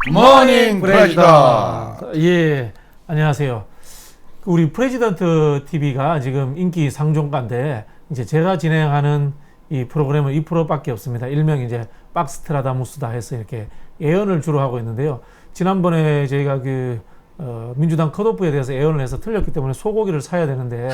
굿모닝 프레지던트. 예, 안녕하세요. 우리 프레지던트 TV가 지금 인기 상종가인데 이제 제가 진행하는 이 프로그램은 2%밖에 없습니다. 일명 이제 박스트라다무스다 해서 이렇게 예언을 주로 하고 있는데요. 지난번에 저희가 민주당 컷오프에 대해서 예언을 해서 틀렸기 때문에 소고기를 사야 되는데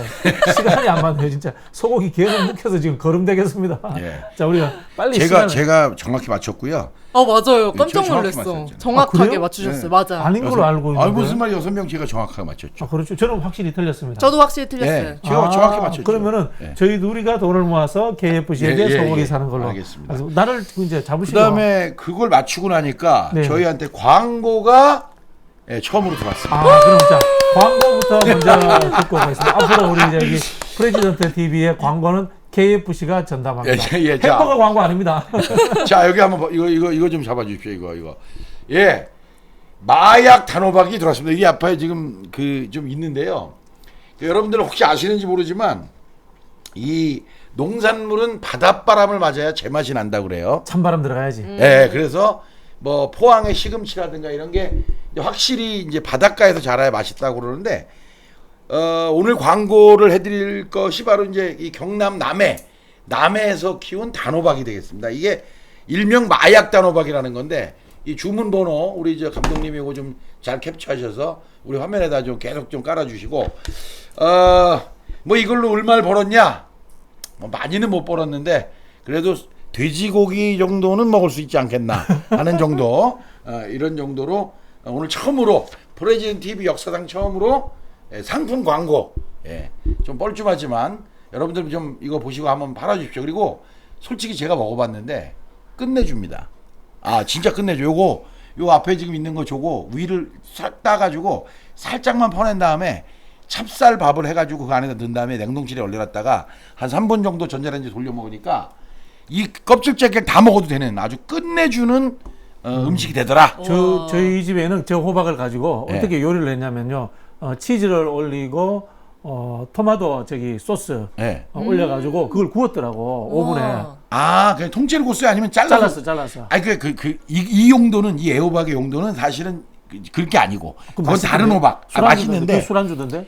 시간이 안 맞네요. 진짜 소고기 계속 묵혀서 지금 거름되겠습니다. 예. 자, 우리가 빨리 제가 정확히 맞췄고요. 맞아요. 깜짝 정확히 놀랐어. 맞췄잖아요. 정확하게 그래요? 맞추셨어요. 네. 맞아. 아닌 걸로 알고 있는데. 무슨 말이 6명 제가 정확하게 맞췄죠. 그렇죠. 저는 확실히 틀렸습니다. 저도 확실히 틀렸어요. 예, 제가 정확히 맞췄죠. 그러면은 예. 저희 둘이가 돈을 모아서 KFC에게 소고기 사는 걸로. 알겠습니다. 그래서 나를 이제 잡으시고. 그다음에 그걸 맞추고 나니까 네. 저희한테 광고가 처음으로 들어왔습니다. 그럼 자 광고부터 먼저 듣고 가겠습니다. 앞으로 우리 저기 프레지던트 TV의 광고는 KFC가 전담합니다. 예, 자. 햄버거 광고 아닙니다. 자, 여기 한번 이거 좀 잡아 주십시오. 이거. 예. 마약 단호박이 들어왔습니다. 이게 앞에 지금 좀 있는데요. 여러분들 혹시 아시는지 모르지만 이 농산물은 바닷바람을 맞아야 제맛이 난다 그래요. 찬바람 들어가야지. 예, 그래서 뭐 포항의 시금치라든가 이런 게 확실히 이제 바닷가에서 자라야 맛있다고 그러는데 오늘 광고를 해드릴 것이 바로 이제 이 경남 남해에서 키운 단호박이 되겠습니다. 이게 일명 마약 단호박이라는 건데 이 주문번호 우리 저 감독님이 이거 좀 잘 캡처하셔서 우리 화면에다 좀 계속 좀 깔아주시고 뭐 이걸로 얼마를 벌었냐? 뭐 많이는 못 벌었는데 그래도 돼지고기 정도는 먹을 수 있지 않겠나 하는 정도 이런 정도로 오늘 처음으로 프레지던트 TV 역사상 처음으로 상품 광고 좀 뻘쭘하지만 여러분들 좀 이거 보시고 한번 팔아주십시오. 그리고 솔직히 제가 먹어봤는데 끝내줍니다. 진짜 끝내줘. 요 앞에 지금 있는 거 저거 위를 싹 따가지고 살짝만 퍼낸 다음에 찹쌀밥을 해가지고 그 안에다 넣은 다음에 냉동실에 얼려놨다가 한 3분 정도 전자레인지 돌려 먹으니까 이 껍질째 그냥 다 먹어도 되는 아주 끝내주는 음식이 되더라. 저희 집에는 저 호박을 가지고 네. 어떻게 요리를 했냐면요. 치즈를 올리고 토마토 소스 네. 올려가지고 그걸 구웠더라고 오븐에. 그냥 통째로 구웠어요? 아니면 잘라서? 잘랐어. 아니 이 용도는 이 애호박의 용도는 사실은 그렇게 아니고 그건 다른 호박. 맛있는데 술안주던데.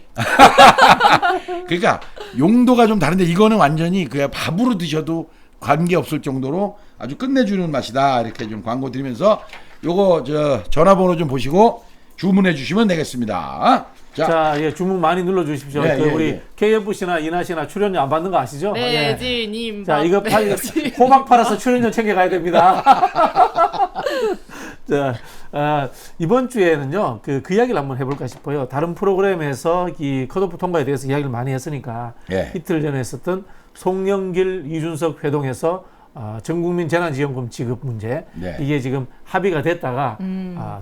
그러니까 용도가 좀 다른데 이거는 완전히 그냥 밥으로 드셔도 관계 없을 정도로 아주 끝내주는 맛이다. 이렇게 좀 광고 드리면서 요거 전화번호 좀 보시고 주문해 주시면 되겠습니다. 자, 주문 많이 눌러주십시오. 우리 KFC나 이나씨나 출연료 안 받는 거 아시죠? 매지님. 자, 이거 호박 팔아서 출연료 챙겨가야 됩니다. 자, 이번 주에는요, 그 이야기를 한번 해볼까 싶어요. 다른 프로그램에서 이 컷오프 통과에 대해서 이야기를 많이 했으니까 이틀 전에 했었던 송영길, 이준석 회동에서 전국민 재난지원금 지급 문제 이게 지금 합의가 됐다가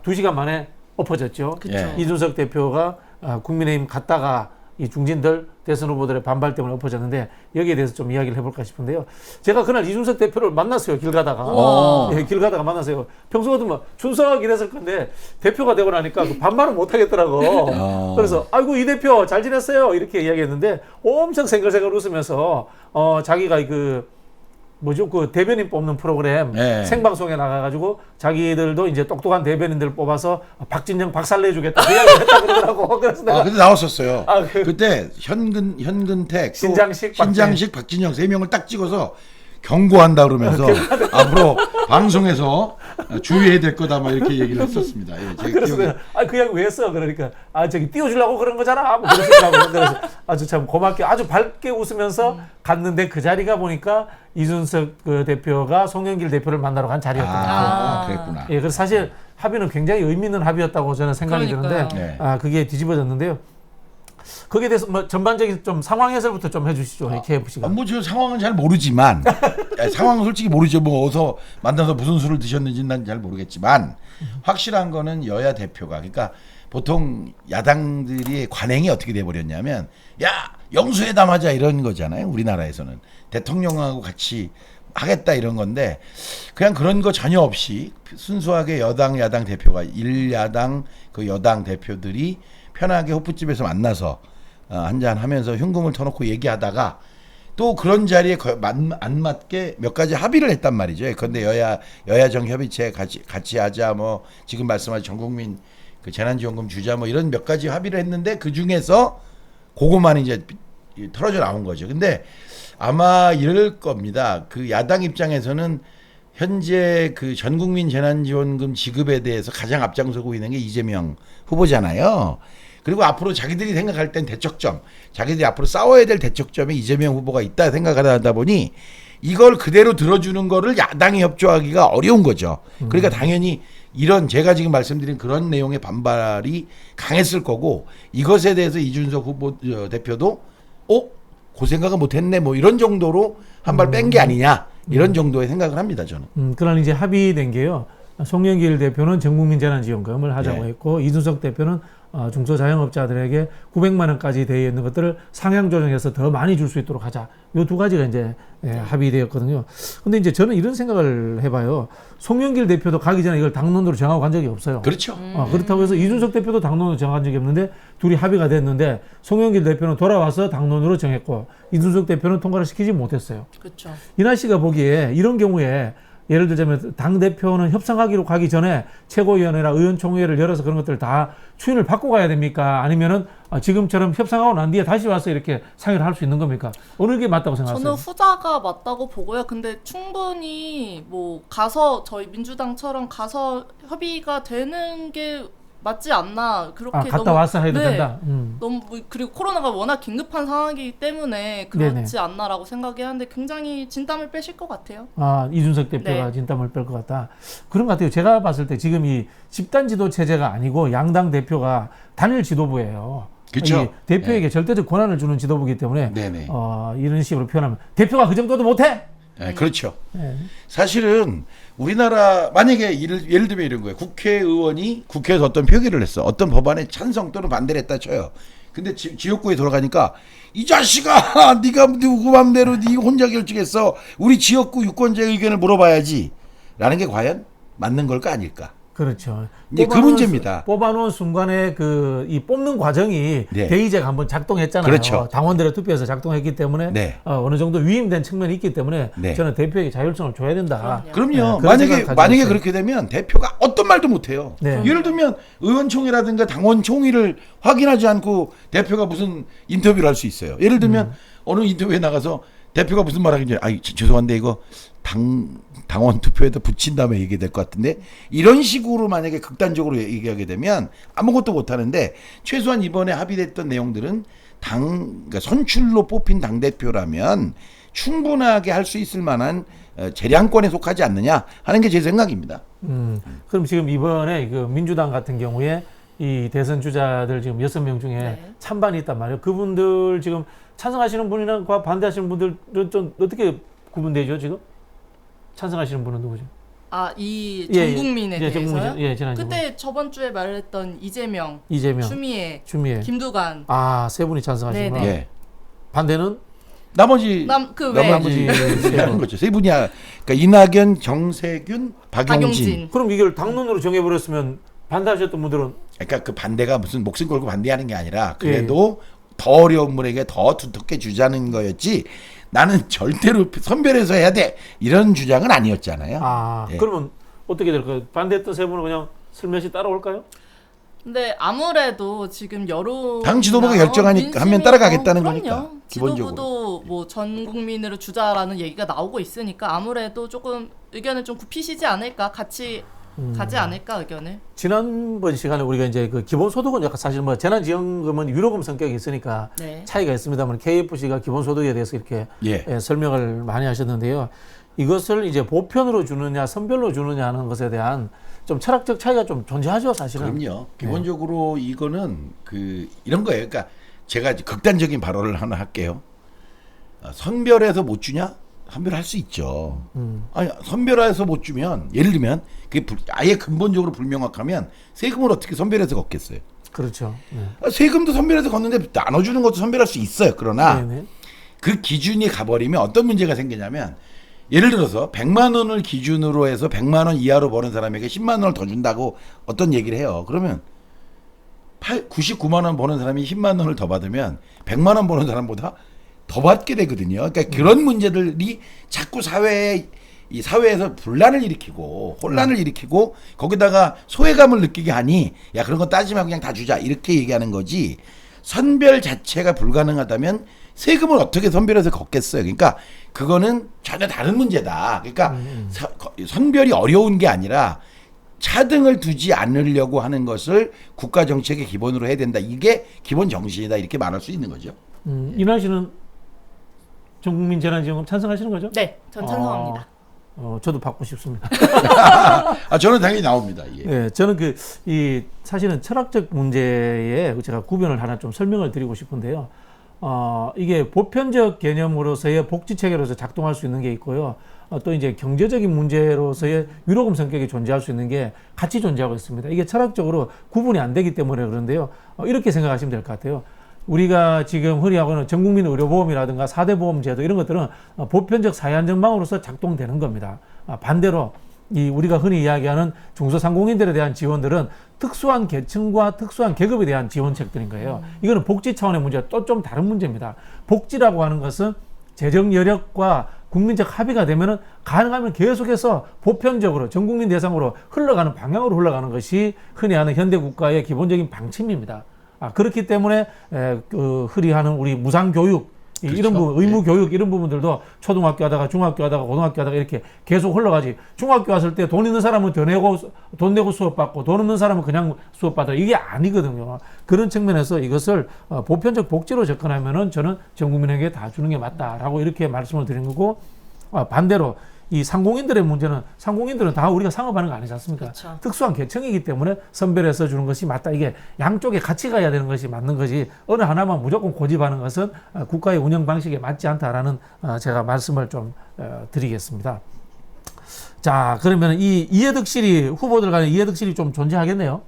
2시간 만에 엎어졌죠. 이준석 대표가 국민의힘 갔다가 이 중진들 대선 후보들의 반발 때문에 엎어졌는데 여기에 대해서 좀 이야기를 해볼까 싶은데요. 제가 그날 이준석 대표를 만났어요. 길 가다가. 길 가다가 만났어요. 평소 같으면 준석 이랬을 건데 대표가 되고 나니까 반말을 못 하겠더라고. 그래서 아이고 이 대표 잘 지냈어요 이렇게 이야기했는데 엄청 생글생글 웃으면서 자기가 그 대변인 뽑는 프로그램 생방송에 나가가지고 자기들도 이제 똑똑한 대변인들 뽑아서 박진영 박살내주겠다 그 이야기를 했다 그러더라고. 그래서 내가 근데 나왔었어요. 그때 현근택, 신장식, 박진영 3명을 딱 찍어서 경고한다 그러면서 앞으로 방송에서 주의해야 될 거다 막 이렇게 얘기를 했었습니다. 그래서 내가 그 이야기 왜 했어? 그러니까 띄워주려고 그런 거잖아. 뭐 그러시더라고. 그래서 아주 참 고맙게 아주 밝게 웃으면서 갔는데 그 자리가 보니까 이준석 대표가 송영길 대표를 만나러 간 자리였던 것 같아요. 그랬구나. 그래서 사실 합의는 굉장히 의미 있는 합의였다고 저는 생각이 드는데 그게 뒤집어졌는데요. 거기에 대해서 뭐 전반적인 좀 상황 해설부터 좀 해주시죠. KFC가. 저 상황은 잘 모르지만 상황은 솔직히 모르죠. 뭐 어디서 만나서 무슨 술을 드셨는지는 난 잘 모르겠지만 확실한 거는 여야 대표가 그러니까 보통 야당들이 관행이 어떻게 돼버렸냐면 영수회담하자 이런 거잖아요. 우리나라에서는 대통령하고 같이 하겠다 이런 건데 그냥 그런 거 전혀 없이 순수하게 여당 야당 대표가 일야당 그 여당 대표들이 편하게 호프집에서 만나서 한잔 하면서 흉금을 터놓고 얘기하다가 또 그런 자리에 안 맞게 몇 가지 합의를 했단 말이죠. 그런데 여야정 협의체 같이 하자, 뭐 지금 말씀하신 전국민 그 재난지원금 주자, 뭐 이런 몇 가지 합의를 했는데 그 중에서 그거만 이제 털어져 나온 거죠. 근데 아마 이럴 겁니다. 그 야당 입장에서는 현재 그 전국민 재난지원금 지급에 대해서 가장 앞장서고 있는 게 이재명 후보잖아요. 그리고 앞으로 자기들이 생각할 땐 대척점, 자기들이 앞으로 싸워야 될 대척점에 이재명 후보가 있다 생각을 하다 보니 이걸 그대로 들어주는 거를 야당이 협조하기가 어려운 거죠. 그러니까 당연히 이런 제가 지금 말씀드린 그런 내용의 반발이 강했을 거고, 이것에 대해서 이준석 후보 대표도 그 생각은 못했네, 뭐 이런 정도로 한 발 뺀 게 아니냐, 이런 정도의 생각을 합니다, 저는. 그러나 이제 합의된 게요. 송영길 대표는 전국민 재난지원금을 하자고 네. 했고, 이준석 대표는 중소자영업자들에게 900만 원까지 되어 있는 것들을 상향 조정해서 더 많이 줄 수 있도록 하자. 요 두 가지가 이제 합의되었거든요. 근데 이제 저는 이런 생각을 해봐요. 송영길 대표도 가기 전에 이걸 당론으로 정하고 간 적이 없어요. 그렇죠. 그렇다고 해서 이준석 대표도 당론으로 정한 적이 없는데 둘이 합의가 됐는데, 송영길 대표는 돌아와서 당론으로 정했고 이준석 대표는 통과를 시키지 못했어요. 그렇죠. 이나 씨가 보기에 이런 경우에 예를 들자면 당대표는 협상하기로 가기 전에 최고위원회나 의원총회를 열어서 그런 것들 다 추인을 받고 가야 됩니까? 아니면은 지금처럼 협상하고 난 뒤에 다시 와서 이렇게 상의를 할 수 있는 겁니까? 어느 게 맞다고 생각하세요? 저는 후자가 맞다고 보고요. 근데 충분히 뭐 가서 저희 민주당처럼 가서 협의가 되는 게 맞지 않나, 그렇게 갔다 와서 해도 네, 된다. 너무 그리고 코로나가 워낙 긴급한 상황이기 때문에 그렇지 네네. 않나라고 생각이 하는데 굉장히 진땀을 빼실 것 같아요. 이준석 대표가 네. 진땀을 뺄 것 같다. 그런 것 같아요. 제가 봤을 때 지금 이 집단 지도 체제가 아니고 양당 대표가 단일 지도부예요. 그쵸. 이 대표에게 절대적 권한을 주는 지도부이기 때문에 네네. 이런 식으로 표현하면 대표가 그 정도도 못해. 네, 그렇죠. 네. 사실은 우리나라 만약에 예를 들면 이런 거예요. 국회의원이 국회에서 어떤 표기를 했어. 어떤 법안에 찬성 또는 반대를 했다 쳐요. 근데 지역구에 돌아가니까 이 자식아, 네가 누구 맘대로 네 혼자 결정했어. 우리 지역구 유권자의 의견을 물어봐야지. 라는 게 과연 맞는 걸까 아닐까? 그렇죠. 이제 그 문제입니다. 뽑아놓은 순간에 이 뽑는 과정이 네. 대의제가 한번 작동했잖아요. 그렇죠. 당원들의 투표에서 작동했기 때문에 네. 어느 정도 위임된 측면이 있기 때문에 네. 저는 대표에게 자율성을 줘야 된다. 그럼요. 그런 생각을 만약에 가지고 있어요. 그렇게 되면 대표가 어떤 말도 못 해요. 네. 예를 들면 의원총회라든가 당원 총의를 확인하지 않고 대표가 무슨 인터뷰를 할 수 있어요. 예를 들면 어느 인터뷰에 나가서 대표가 무슨 말 하긴지, 죄송한데 이거 당원 투표에다 붙인 다음에 얘기될 것 같은데, 이런 식으로 만약에 극단적으로 얘기하게 되면 아무것도 못 하는데, 최소한 이번에 합의됐던 내용들은 그러니까 선출로 뽑힌 당대표라면 충분하게 할 수 있을 만한 재량권에 속하지 않느냐 하는 게 제 생각입니다. 그럼 지금 이번에 그 민주당 같은 경우에 이 대선 주자들 지금 6명 중에 네. 찬반이 있단 말이에요. 그분들 지금 찬성하시는 분이랑 반대하시는 분들은 좀 어떻게 구분되죠, 지금? 찬성하시는 분은 누구죠? 이 예, 전국민에 예, 대해서요? 지난 그때 저번 주에 말했던 이재명, 이재명, 추미애, 추미애. 김두관. 세 분이 찬성하시구나. 네네. 예. 반대는? 나머지 나머지 하는 거죠. 세 분이야. 그러니까 이낙연, 정세균, 박용진. 그럼 이걸 당론으로 정해버렸으면 반대하셨던 분들은? 그러니까 그 반대가 무슨 목숨 걸고 반대하는 게 아니라 그래도 더 어려운 분에게 더 두텁게 주자는 거였지, 나는 절대로 선별해서 해야 돼 이런 주장은 아니었잖아요. 예. 그러면 어떻게 될까요? 반대했던 세 분은 그냥 슬며시 따라올까요? 근데 아무래도 지금 여론 당 지도부가 결정하니까 하면 따라가겠다는 거니까, 기본적으로. 지도부도 뭐 전 국민으로 주자라는 얘기가 나오고 있으니까 아무래도 조금 의견을 좀 굽히시지 않을까, 같이 가지 않을까 의견을. 지난번 시간에 우리가 이제 그 기본소득은 약간 사실 뭐 재난지원금은 유로금 성격이 있으니까 네. 차이가 있습니다만 KFC가 기본소득에 대해서 이렇게 설명을 많이 하셨는데요. 이것을 이제 보편으로 주느냐 선별로 주느냐 하는 것에 대한 좀 철학적 차이가 좀 존재하죠, 사실은. 그럼요. 기본적으로 이거는 이런 거예요. 그러니까 제가 이제 극단적인 발언을 하나 할게요. 선별해서 못 주냐? 선별할 수 있죠. 아니, 선별해서 못 주면, 예를 들면 그게 아예 근본적으로 불명확하면 세금을 어떻게 선별해서 걷겠어요? 그렇죠. 네. 세금도 선별해서 걷는데 나눠주는 것도 선별할 수 있어요. 그러나 네네. 그 기준이 가버리면 어떤 문제가 생기냐면, 예를 들어서 100만 원을 기준으로 해서 100만 원 이하로 버는 사람에게 10만 원을 더 준다고 어떤 얘기를 해요. 그러면 99만 원 버는 사람이 10만 원을 더 받으면 100만 원 버는 사람보다 더 받게 되거든요. 그러니까 그런 문제들이 자꾸 사회에서 분란을 일으키고 혼란을 일으키고 거기다가 소외감을 느끼게 하니 야 그런 거 따지지 말고 그냥 다 주자 이렇게 얘기하는 거지. 선별 자체가 불가능하다면 세금을 어떻게 선별해서 걷겠어요. 그러니까 그거는 전혀 다른 문제다. 그러니까 선별이 어려운 게 아니라 차등을 두지 않으려고 하는 것을 국가 정책의 기본으로 해야 된다. 이게 기본 정신이다. 이렇게 말할 수 있는 거죠. 이날 씨는 전국민 재난지원금 찬성하시는 거죠? 네, 전 찬성합니다. 저도 받고 싶습니다. 저는 당연히 나옵니다. 예. 네, 저는 사실은 철학적 문제에 제가 구별을 하나 좀 설명을 드리고 싶은데요. 이게 보편적 개념으로서의 복지 체계로서 작동할 수 있는 게 있고요. 또 이제 경제적인 문제로서의 위로금 성격이 존재할 수 있는 게 같이 존재하고 있습니다. 이게 철학적으로 구분이 안 되기 때문에 그런데요. 이렇게 생각하시면 될 것 같아요. 우리가 지금 흔히 하고는 전국민 의료보험이라든가 4대 보험제도 이런 것들은 보편적 사회안전망으로서 작동되는 겁니다. 반대로 우리가 흔히 이야기하는 중소상공인들에 대한 지원들은 특수한 계층과 특수한 계급에 대한 지원책들인 거예요. 이거는 복지 차원의 문제와 또 좀 다른 문제입니다. 복지라고 하는 것은 재정 여력과 국민적 합의가 되면은 가능하면 계속해서 보편적으로 전 국민 대상으로 흘러가는 방향으로 흘러가는 것이 흔히 하는 현대 국가의 기본적인 방침입니다. 그렇기 때문에 흔히 하는 우리 무상교육 그렇죠. 이런 부분, 의무교육 이런 부분들도 초등학교 하다가 중학교 하다가 고등학교 하다가 이렇게 계속 흘러가지. 중학교 왔을 때 돈 있는 사람은 돈 내고 수업받고 돈 없는 사람은 그냥 수업받아. 이게 아니거든요. 그런 측면에서 이것을 보편적 복지로 접근하면은 저는 전 국민에게 다 주는 게 맞다라고 이렇게 말씀을 드린 거고, 반대로 이 상공인들의 문제는 상공인들은 다 우리가 상업하는 거 아니지 않습니까? 그렇죠. 특수한 계층이기 때문에 선별해서 주는 것이 맞다. 이게 양쪽에 같이 가야 되는 것이 맞는 것이 어느 하나만 무조건 고집하는 것은 국가의 운영 방식에 맞지 않다라는 제가 말씀을 좀 드리겠습니다. 자, 그러면 이 이해득실이 후보들 간에 이해득실이 좀 존재하겠네요.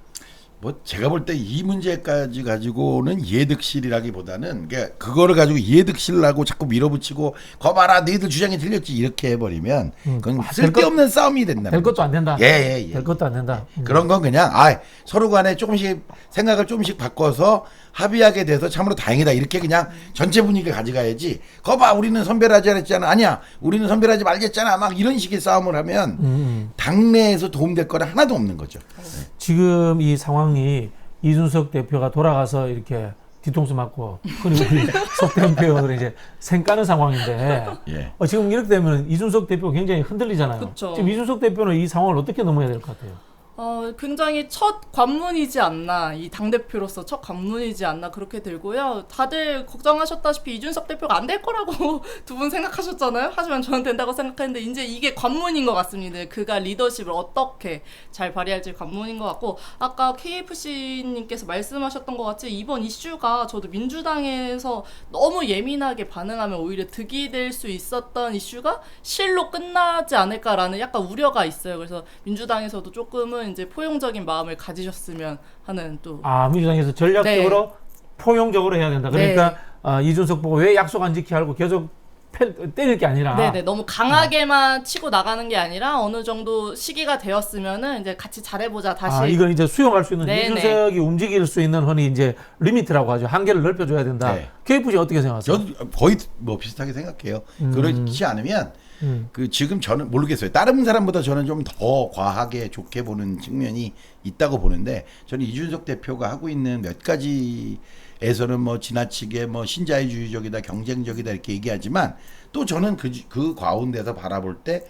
뭐 제가 볼 때 이 문제까지 가지고는 이해득실이라기보다는 그거를 가지고 이해득실하고 자꾸 밀어붙이고 거봐라 너희들 주장이 틀렸지 이렇게 해버리면 그건 쓸데없는 싸움이 된다. 될 것도 안 된다. 예. 될 것도 안 된다. 그런 건 그냥 서로 간에 조금씩 생각을 조금씩 바꿔서 합의하게 돼서 참으로 다행이다 이렇게 그냥 전체 분위기를 가져가야지. 거봐 우리는 선별하지 않았잖아. 아니야 우리는 선별하지 말겠잖아. 막 이런 식의 싸움을 하면 당내에서 도움될 거는 하나도 없는 거죠. 지금 이 상황이 이준석 대표가 돌아가서 이렇게 뒤통수 맞고 그리고 우리 석대현 의원은 이제 생까는 상황인데 예. 지금 이렇게 되면 이준석 대표가 굉장히 흔들리잖아요. 그쵸. 지금 이준석 대표는 이 상황을 어떻게 넘어야 될 것 같아요? 굉장히 첫 관문이지 않나, 이 당대표로서 첫 관문이지 않나 그렇게 들고요. 다들 걱정하셨다시피 이준석 대표가 안 될 거라고 두 분 생각하셨잖아요. 하지만 저는 된다고 생각했는데 이제 이게 관문인 것 같습니다. 그가 리더십을 어떻게 잘 발휘할지 관문인 것 같고, 아까 KFC님께서 말씀하셨던 것 같이 이번 이슈가 저도 민주당에서 너무 예민하게 반응하면 오히려 득이 될 수 있었던 이슈가 실로 끝나지 않을까라는 약간 우려가 있어요. 그래서 민주당에서도 조금은 이제 포용적인 마음을 가지셨으면 하는 또 민주당에서 전략적으로 포용적으로 해야 된다. 그러니까 이준석 보고 왜 약속 안 지키 하고 계속 때릴 게 아니라 네네 너무 강하게만 치고 나가는 게 아니라 어느 정도 시기가 되었으면은 이제 같이 잘해보자 다시. 이건 이제 수용할 수 있는 네네. 이준석이 움직일 수 있는 흔히 이제 리미트라고 하죠. 한계를 넓혀줘야 된다. 네. KFC 어떻게 생각하세요? 저도 거의 뭐 비슷하게 생각해요. 그렇지 않으면 지금 저는 모르겠어요. 다른 사람보다 저는 좀 더 과하게 좋게 보는 측면이 있다고 보는데, 저는 이준석 대표가 하고 있는 몇 가지에서는 뭐 지나치게 뭐 신자유주의적이다, 경쟁적이다 이렇게 얘기하지만, 또 저는 그 가운데서 바라볼 때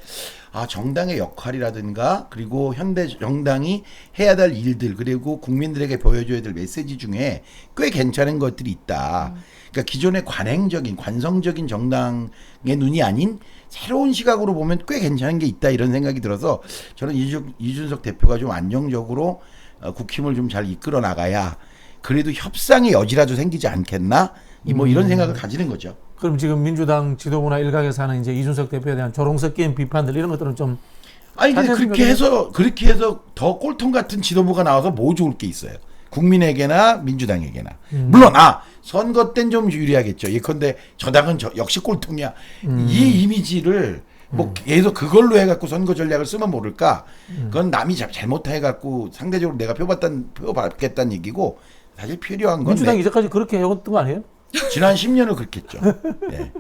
정당의 역할이라든가 그리고 현대 정당이 해야 될 일들 그리고 국민들에게 보여줘야 될 메시지 중에 꽤 괜찮은 것들이 있다. 그러니까 기존의 관성적인 정당의 눈이 아닌 새로운 시각으로 보면 꽤 괜찮은 게 있다 이런 생각이 들어서 저는 이준석 대표가 좀 안정적으로 국힘을 좀 잘 이끌어 나가야 그래도 협상의 여지라도 생기지 않겠나 뭐 이런 생각을 가지는 거죠. 그럼 지금 민주당 지도부나 일각에서 하는 이제 이준석 대표에 대한 조롱 섞인 비판들 이런 것들은 좀 근데 그렇게 해서 더 꼴통 같은 지도부가 나와서 뭐 좋을 게 있어요. 국민에게나 민주당에게나. 물론 선거 땐 좀 유리하겠죠. 예컨대 저 당은 역시 꼴통이야. 이 이미지를 뭐 계속 그걸로 해갖고 선거 전략을 쓰면 모를까. 그건 남이 잘못해갖고 상대적으로 내가 표받겠다는 얘기고, 사실 필요한 건 민주당이 이제까지 그렇게 해왔던 거 아니에요? 지난 10년을 그렇게 했죠. 예.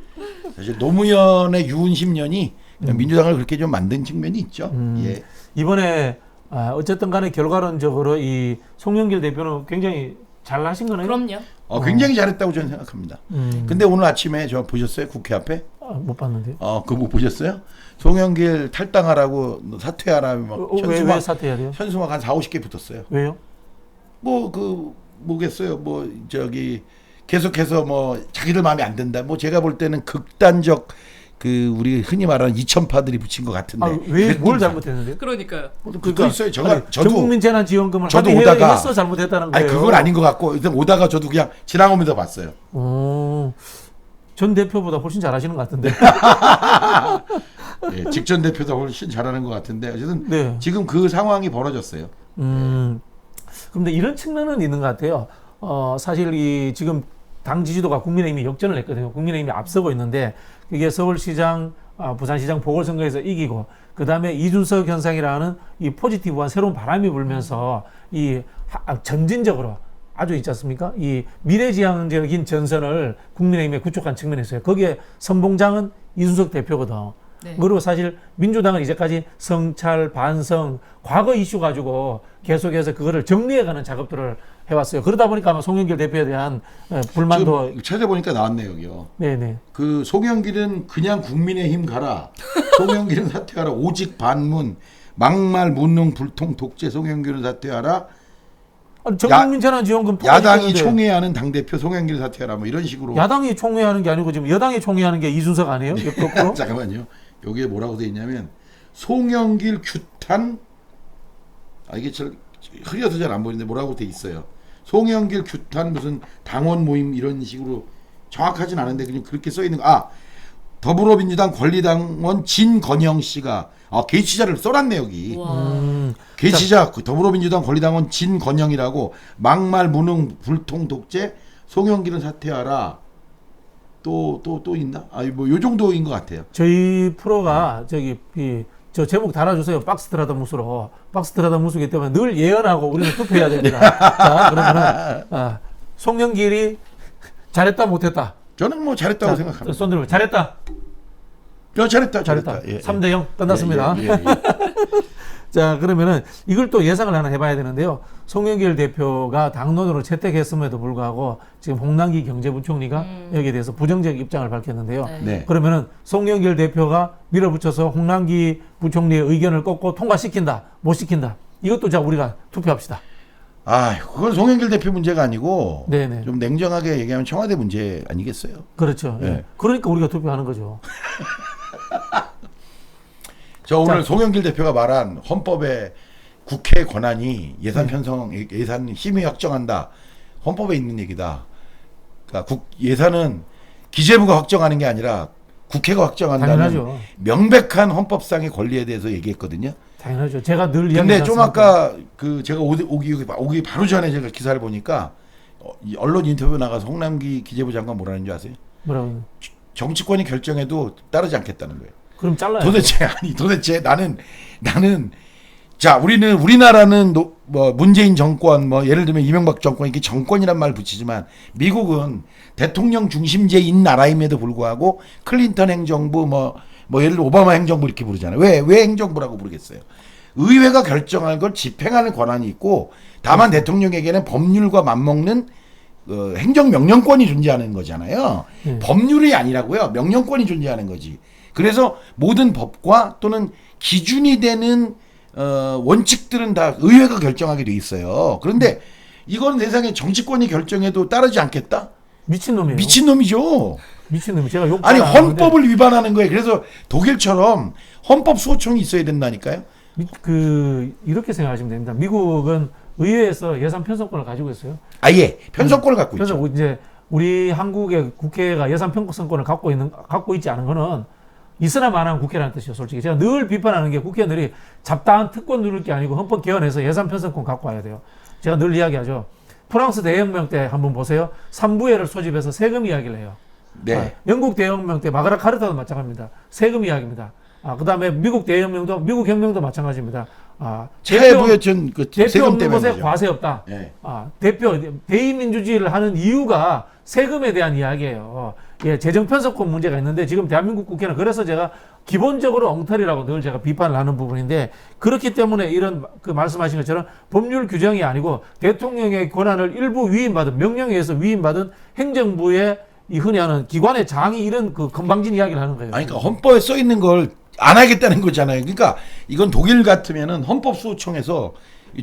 사실 노무현의 유은 10년이 민주당을 그렇게 좀 만든 측면이 있죠. 예. 이번에 어쨌든 간에 결과론적으로 이 송영길 대표는 굉장히 잘 하신 거네요. 그럼요. 굉장히 잘했다고 저는 생각합니다. 근데 오늘 아침에 저 보셨어요? 국회 앞에? 못 봤는데요. 그거 못 보셨어요? 송영길 탈당하라고 사퇴하라 막 왜 사퇴해야 돼요? 현수막 한 4-50개 붙었어요. 왜요? 뭐겠어요. 계속해서 자기들 마음에 안 든다. 제가 볼 때는 극단적 우리 흔히 말하는 이천파들이 붙인 것 같은데. 왜 뭘 잘못했는데요? 그러니까요. 그거 있어요. 저도 전국민 재난지원금을 저도 합의해야 오다가 했어 잘못했다는 거예요. 그건 아닌 것 같고 일단 오다가 저도 그냥 지나가면서 봤어요. 전 대표보다 훨씬 잘하시는 것 같은데. 예, 직전 대표도 훨씬 잘하는 것 같은데 어쨌든 네. 지금 그 상황이 벌어졌어요. 그런데 이런 측면은 있는 것 같아요. 사실 지금 당 지지도가 국민의힘이 역전을 했거든요. 국민의힘이 앞서고 있는데 이게 서울시장, 부산시장 보궐선거에서 이기고 그 다음에 이준석 현상이라는 이 포지티브한 새로운 바람이 불면서 점진적으로 아주 있지 않습니까? 이 미래지향적인 전선을 국민의힘에 구축한 측면이 있어요. 거기에 선봉장은 이준석 대표거든. 네. 그리고 사실 민주당은 이제까지 성찰, 반성, 과거 이슈 가지고 계속해서 그거를 정리해가는 작업들을 해왔어요. 그러다 보니까 아마 송영길 대표에 대한 불만도 지금 찾아보니까 나왔네요, 여기요. 네네. 송영길은 그냥 국민의힘 가라. 송영길은 사퇴하라. 오직 반문. 막말, 무능, 불통, 독재. 송영길은 사퇴하라. 전국민 재난지원금 야당이 총회하는 당대표 송영길 사퇴하라. 이런 식으로. 야당이 총회하는 게 아니고 지금 여당이 총회하는 게 이준석 아니에요? 잠깐만요. 여기에 뭐라고 돼 있냐면 송영길 규탄 이게 흐려서 잘 안 보이는데 뭐라고 돼 있어요. 송영길 규탄 무슨 당원 모임 이런 식으로 정확하진 않은데 그냥 그렇게 써 있는 거. 더불어민주당 권리당원 진건영 씨가 게시자를 써놨네 여기. 게시자 더불어민주당 권리당원 진건영이라고 막말 무능 불통 독재 송영길은 사퇴하라. 또 있나? 요 정도인 것 같아요. 저희 프로가 저 제목 달아주세요. 박스트라다무스로. 박스트라다무스이기 때문에 늘 예언하고 우리는 투표해야 됩니다. 자, 그러면은 송영길이 잘했다 못했다. 저는 잘했다고 생각합니다. 손 들면 잘했다. 잘했다. 예, 3대0 끝났습니다. 예. 자, 그러면은 이걸 또 예상을 하나 해봐야 되는데요. 송영길 대표가 당론으로 채택했음에도 불구하고 지금 홍남기 경제부총리가 여기에 대해서 부정적 입장을 밝혔는데요. 네. 그러면은 송영길 대표가 밀어붙여서 홍남기 부총리의 의견을 꺾고 통과시킨다, 못 시킨다. 이것도 자 우리가 투표합시다. 그건 송영길 대표 문제가 아니고 네네. 좀 냉정하게 얘기하면 청와대 문제 아니겠어요? 그렇죠. 네. 예. 그러니까 우리가 투표하는 거죠. 저 오늘 송영길 대표가 말한 헌법의 국회 권한이 예산 편성, 예산 심의 확정한다. 헌법에 있는 얘기다. 그러니까 예산은 기재부가 확정하는 게 아니라 국회가 확정한다는 당연하죠. 명백한 헌법상의 권리에 대해서 얘기했거든요. 당연하죠. 제가 늘 근데 좀 이야기했습니까? 아까 제가 오기 바로 전에 제가 기사를 보니까 언론 인터뷰 나가서 홍남기 기재부 장관 뭐라는 줄 아세요? 뭐라고? 정치권이 결정해도 따르지 않겠다는 거예요. 그럼 잘라요. 도대체 나는 자 우리나라는 문재인 정권 예를 들면 이명박 정권 이게 정권이란 말 붙이지만 미국은 대통령 중심제인 나라임에도 불구하고 클린턴 행정부 예를 들어 오바마 행정부 이렇게 부르잖아요. 왜 행정부라고 부르겠어요? 의회가 결정할 걸 집행하는 권한이 있고 다만 대통령에게는 법률과 맞먹는 행정명령권이 존재하는 거잖아요. 법률이 아니라고요. 명령권이 존재하는 거지. 그래서 모든 법과 또는 기준이 되는 원칙들은 다 의회가 결정하게 돼 있어요. 그런데 이건 세상에 정치권이 결정해도 따르지 않겠다? 미친놈이에요. 미친놈이죠. 미친놈이 제가 욕 아니 헌법을 위반하는 거예요. 그래서 독일처럼 헌법 수호청이 있어야 된다니까요. 이렇게 생각하시면 됩니다. 미국은 의회에서 예산 편성권을 가지고 있어요. 아예 편성권을 갖고 있죠. 그래서 이제 우리 한국의 국회가 예산 편성권을 갖고 있지 않은 거는 있으나 마나한 국회라는 뜻이에요. 솔직히 제가 늘 비판하는 게 국회의원들이 잡다한 특권 누릴 게 아니고 헌법 개헌해서 예산 편성권 갖고 와야 돼요. 제가 늘 이야기하죠. 프랑스 대혁명 때 한번 보세요. 3부회를 소집해서 세금 이야기를 해요. 네. 영국 대혁명 때 마가라 카르타도 마찬가지입니다. 세금 이야기입니다. 그다음에 미국 대혁명도 미국 혁명도 마찬가지입니다. 차에 보였던 그 대표 세금 없는 때문에 것에 그러죠. 과세 없다. 예. 대표 대의민주주의를 하는 이유가 세금에 대한 이야기예요. 예, 재정 편성권 문제가 있는데 지금 대한민국 국회는 그래서 제가 기본적으로 엉터리라고 늘 제가 비판을 하는 부분인데 그렇기 때문에 이런 그 말씀하신 것처럼 법률 규정이 아니고 대통령의 권한을 일부 위임받은 명령에 의해서 위임받은 행정부의 이 흔히 하는 기관의 장이 이런 그 건방진 이야기를 하는 거예요. 아니, 그러니까 헌법에 써 있는 걸 안 하겠다는 거잖아요. 그러니까 이건 독일 같으면은 헌법수호청에서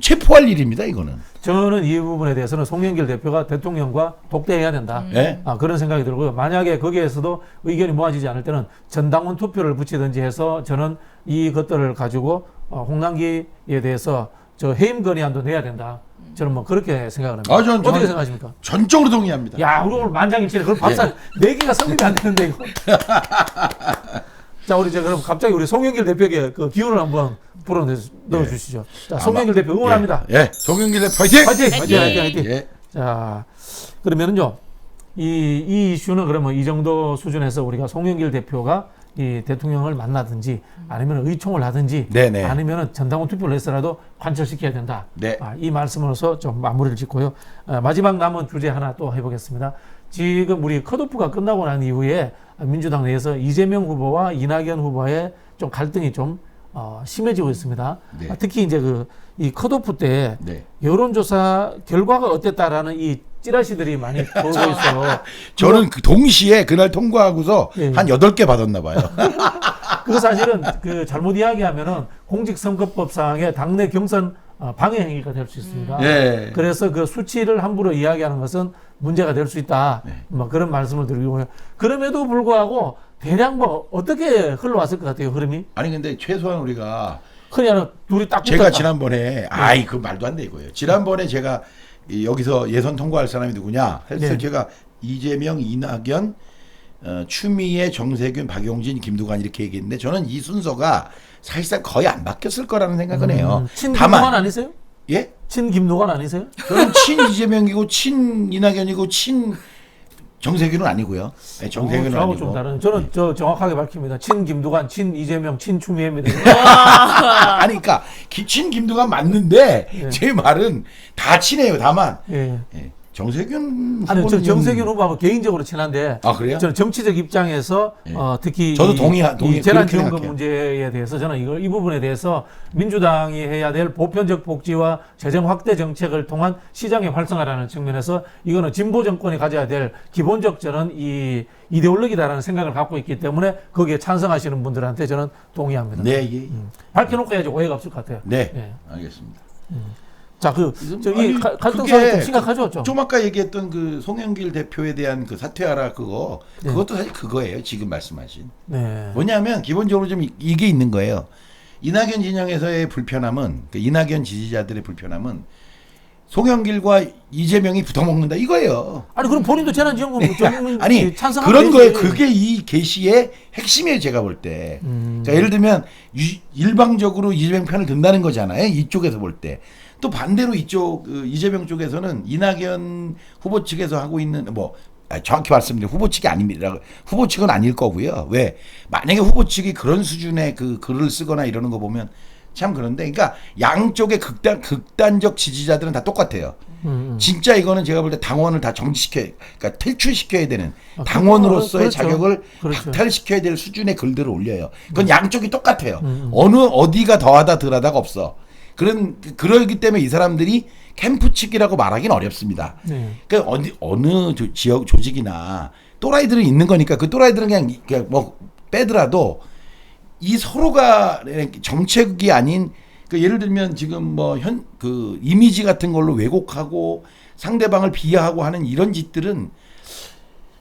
체포할 일입니다. 이거는. 저는 이 부분에 대해서는 송영길 대표가 대통령과 독대해야 된다. 예? 그런 생각이 들고요. 만약에 거기에서도 의견이 모아지지 않을 때는 전당원 투표를 붙이든지 해서 저는 이것들을 가지고 홍남기에 대해서 저 해임 건의안도 내야 된다. 저는 뭐 그렇게 생각을 합니다. 어떻게 생각하십니까? 전적으로 동의합니다. 야, 우리 오늘 만장일치네. 그럼 밥상 네 개가 성립이 안 되는데 이거. 자, 우리 이제 그럼 갑자기 우리 송영길 대표에게 그 기운을 한번 불어 넣어 주시죠. 자, 송영길 대표 응원합니다. 예. 송영길 대표 화이팅! 화이팅! 예. 자, 그러면은요, 이 이슈는 그러면 이 정도 수준에서 우리가 송영길 대표가 이 대통령을 만나든지 아니면 의총을 하든지 네네. 아니면 전당원 투표를 해서라도 관철시켜야 된다. 네. 이 말씀으로서 좀 마무리를 짓고요. 마지막 남은 주제 하나 또 해보겠습니다. 지금 우리 컷오프가 끝나고 난 이후에 민주당 내에서 이재명 후보와 이낙연 후보의 좀 갈등이 좀 심해지고 있습니다. 네. 특히 이제 이 컷오프 때 네. 여론조사 결과가 어땠다라는 이 찌라시들이 많이 돌고 있어요. 저는 그 동시에 그날 통과하고서 예. 한 8개 받았나 봐요. 그 사실은 그 잘못 이야기하면은 공직선거법상의 당내 경선 방해 행위가 될 수 있습니다. 예. 그래서 그 수치를 함부로 이야기하는 것은 문제가 될 수 있다. 네. 뭐 그런 말씀을 드리고요. 그럼에도 불구하고 대략 뭐 어떻게 흘러왔을 것 같아요, 흐름이? 아니 근데 최소한 우리가 흔히 하는 둘이 딱 제가 붙었다. 지난번에 그 말도 안 돼 이거예요. 지난번에 제가 여기서 예선 통과할 사람이 누구냐 했을 때 네. 제가 이재명, 이낙연, 추미애, 정세균, 박용진, 김두관 이렇게 얘기했는데 저는 이 순서가 사실상 거의 안 바뀌었을 거라는 생각은 해요. 친 김두관 다만 아니세요? 예? 친 김두관 아니세요? 저는 친 이재명이고 친 이낙연이고 친 정세균은 아니고요. 네, 정세균은 저하고 아니고. 좀 다른. 저는 저 정확하게 밝힙니다. 친 김두관, 친 이재명, 친 추미애입니다. 아니 그러니까 친 김두관 맞는데 예. 제 말은 다 친해요. 다만 예. 정세균 아니, 저 후보는 정세균 후보하고 개인적으로 친한데. 아 그래요? 저는 정치적 입장에서 예. 특히 저도 이 동의 재난지원금 그렇게 생각해요. 문제에 대해서 저는 이 부분에 대해서 민주당이 해야 될 보편적 복지와 재정 확대 정책을 통한 시장의 활성화라는 측면에서 이거는 진보 정권이 가져야 될 기본적 저는 이 이데올로기다라는 생각을 갖고 있기 때문에 거기에 찬성하시는 분들한테 저는 동의합니다. 네, 예. 밝혀놓고 해야지 오해가 없을 것 같아요. 네, 예. 알겠습니다. 자, 아니, 갈등 그게 사항이 좀 심각하죠, 좀 아까 얘기했던 그 송영길 대표에 대한 그 사퇴하라 그것도 사실 그거예요. 지금 말씀하신. 네. 뭐냐면 기본적으로 좀 이게 있는 거예요. 이낙연 진영에서의 불편함은 그 이낙연 지지자들의 불편함은 송영길과 이재명이 붙어먹는다 이거예요. 아니 그럼 본인도 재난지원금 전국민 아니 찬성하면 그런 되지. 거에 그게 이 게시의 핵심이에요. 제가 볼 때. 그러니까 예를 들면 일방적으로 이재명 편을 든다는 거잖아요. 이쪽에서 볼 때. 또 반대로 이쪽 이재명 쪽에서는 이낙연 후보 측에서 하고 있는 정확히 말씀드리면 후보 측이 아닙니다. 후보 측은 아닐 거고요. 왜 만약에 후보 측이 그런 수준의 그 글을 쓰거나 이러는 거 보면 참 그런데 그러니까 양쪽의 극단적 지지자들은 다 똑같아요. 진짜 이거는 제가 볼 때 당원을 다 그러니까 퇴출시켜야 되는 당원으로서의 그렇죠. 자격을 그렇죠. 박탈시켜야 될 수준의 글들을 올려요. 그건 양쪽이 똑같아요. 어디가 더하다 덜하다가 없어. 그러기 때문에 이 사람들이 캠프 측이라고 말하기는 어렵습니다. 네. 그러니까 어느 지역 조직이나 또라이들은 있는 거니까 그 또라이들은 그냥 뭐 빼더라도 이 서로가 정책이 아닌 예를 들면 지금 그 이미지 같은 걸로 왜곡하고 상대방을 비하하고 하는 이런 짓들은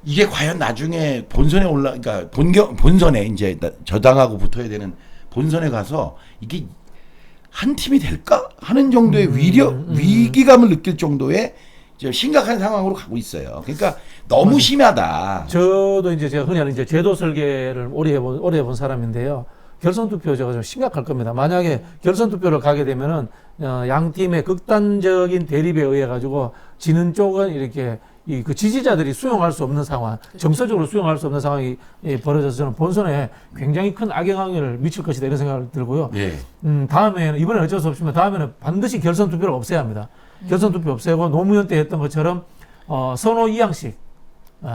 이게 과연 나중에 본선에 그러니까 본선에 이제 저당하고 붙어야 되는 본선에 가서 이게 한 팀이 될까 하는 정도의 위기감을 느낄 정도의 심각한 상황으로 가고 있어요. 그러니까 너무 심하다. 저도 이제 제가 흔히 하는 이제 제도 설계를 오래 해본 사람인데요. 결선 투표 제가 좀 심각할 겁니다. 만약에 결선 투표를 가게 되면은 양 팀의 극단적인 대립에 의해 가지고 지는 쪽은 이렇게 이 그 지지자들이 수용할 수 없는 상황, 정서적으로 수용할 수 없는 상황이 벌어져서 저는 본선에 굉장히 큰 악영향을 미칠 것이다 이런 생각을 들고요. 예. 다음에는 이번에 어쩔 수 없지만 다음에는 반드시 결선 투표를 없애야 합니다. 결선 투표 없애고 노무현 때 했던 것처럼 선호 2항씩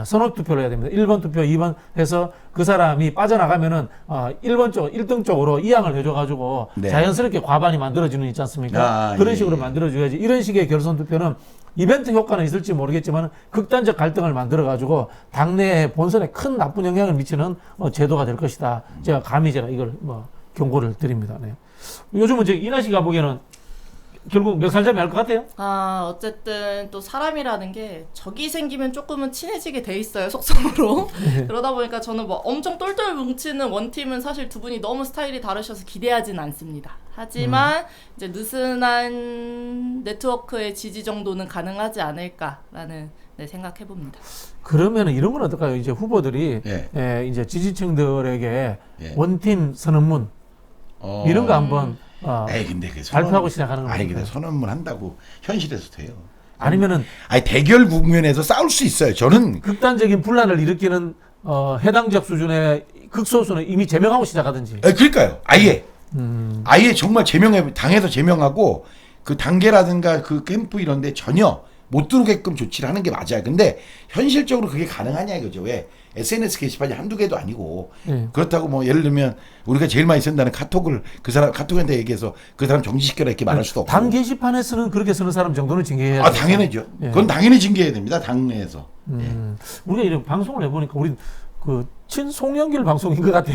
선호 투표를 해야 됩니다. 1번 투표, 2번 해서 그 사람이 빠져나가면은 1번 쪽, 1등 쪽으로 2항을 해줘가지고 네. 자연스럽게 과반이 만들어지는 있지 않습니까? 그런 식으로 만들어줘야지. 이런 식의 결선 투표는 이벤트 효과는 있을지 모르겠지만 극단적 갈등을 만들어가지고 당내에 본선에 큰 나쁜 영향을 미치는 제도가 될 것이다. 제가 감히 이걸 경고를 드립니다. 네. 요즘은 이제 이나 씨가 보기에는 결국 멱살잡이 할 것 같아요. 어쨌든 또 사람이라는 게 적이 생기면 조금은 친해지게 돼 있어요, 속성으로. 그러다 보니까 저는 뭐 엄청 똘똘 뭉치는 원팀은 사실 두 분이 너무 스타일이 다르셔서 기대하진 않습니다. 하지만 이제 느슨한 네트워크의 지지 정도는 가능하지 않을까라는 생각해 봅니다. 그러면 이런 건 어떨까요? 이제 후보들이 이제 지지층들에게 원팀 선언문 이런 거 한번 근데 발표하고 시작하는 거예요. 아니 근데 선언문 한다고 현실에서 돼요. 아니면은 대결 국면에서 싸울 수 있어요. 저는 극단적인 분란을 일으키는 해당적 수준의 극소수는 이미 제명하고 시작하든지. 그러니까요. 아예 정말 당에서 제명하고 그 단계라든가 그 캠프 이런데 전혀 못 들어오게끔 조치를 하는 게 맞아요. 근데 현실적으로 그게 가능하냐 이거죠. 왜? SNS 게시판이 한두 개도 아니고 그렇다고 뭐 예를 들면 우리가 제일 많이 쓴다는 카톡을 그 사람 카톡한테 얘기해서 그 사람 정지시켜라 이렇게 말할 수도 없고. 당 게시판에서는 그렇게 쓰는 사람 정도는 징계해야 돼요. 당연하죠. 그건 당연히 징계해야 됩니다. 당내에서. 우리가 이런 방송을 해보니까 우리 그 친송영길 방송인 것 같아.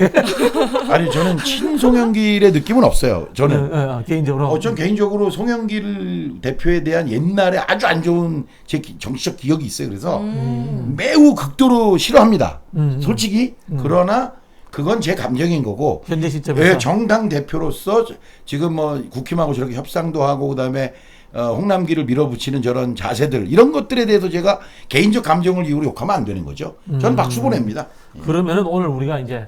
아니 저는 친송영길의 느낌은 없어요. 저는 개인적으로. 전 개인적으로 송영길 대표에 대한 옛날에 아주 안 좋은 제 정치적 기억이 있어요. 그래서 매우 극도로 싫어합니다. 솔직히. 그러나 그건 제 감정인 거고. 현재 시점에서. 정당 대표로서 지금 뭐 국힘하고 저렇게 협상도 하고 그다음에 홍남기를 밀어붙이는 저런 자세들 이런 것들에 대해서 제가 개인적 감정을 이유로 욕하면 안 되는 거죠. 저는 박수 보냅니다. 그러면은 오늘 우리가 이제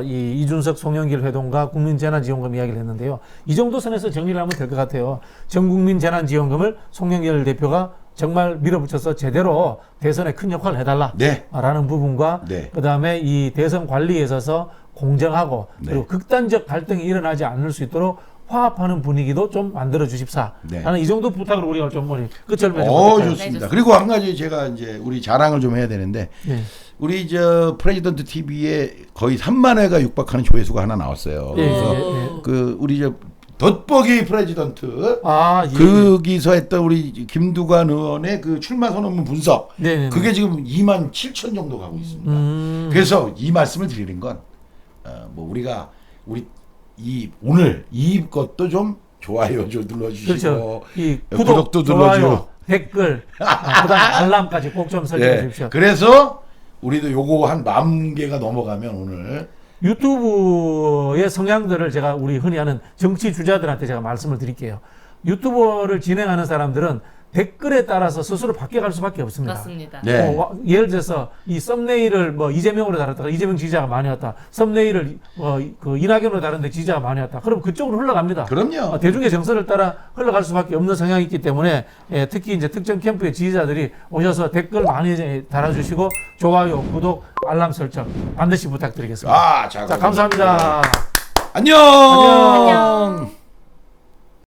이 이준석 송영길 회동과 국민재난지원금 이야기를 했는데요. 이 정도 선에서 정리를 하면 될 것 같아요. 전국민 재난지원금을 송영길 대표가 정말 밀어붙여서 제대로 대선에 큰 역할을 해달라라는 부분과 그다음에 이 대선 관리에 있어서 공정하고 그리고 극단적 갈등이 일어나지 않을 수 있도록 화합하는 분위기도 좀 만들어 주십사. 나는 이 정도 부탁을 우리가 좀 끝을 맺어. 좋습니다. 그리고 한 가지 제가 이제 우리 자랑을 좀 해야 되는데 우리 프레지던트 TV에 거의 3만 회가 육박하는 조회수가 하나 나왔어요. 그래서 그 우리 덧보기 프레지던트 거기서 했던 우리 김두관 의원의 그 출마 선언문 분석 그게 지금 2만 7천 정도 가고 있습니다. 그래서 이 말씀을 드리는 건 뭐 우리 오늘 이 것도 좀 좋아요 좀 눌러주시고 그렇죠. 이 구독도 눌러주고 댓글 그다음 알람까지 꼭 좀 설정해 주십시오. 그래서 우리도 요거 한 10,000개가 넘어가면 오늘 유튜브의 성향들을 제가 우리 흔히 하는 정치 주자들한테 제가 말씀을 드릴게요. 유튜버를 진행하는 사람들은 댓글에 따라서 스스로 바뀌어갈 수밖에 없습니다. 맞습니다. 예를 들어서 이 썸네일을 이재명으로 달았다가 이재명 지지자가 많이 왔다. 썸네일을 그 이낙연으로 다른데 지지자가 많이 왔다. 그럼 그쪽으로 흘러갑니다. 그럼요. 대중의 정서를 따라 흘러갈 수밖에 없는 성향이 있기 때문에 특히 이제 특정 캠프의 지지자들이 오셔서 댓글 많이 달아주시고 좋아요, 구독, 알람 설정 반드시 부탁드리겠습니다. 자, 감사합니다. 안녕. 안녕.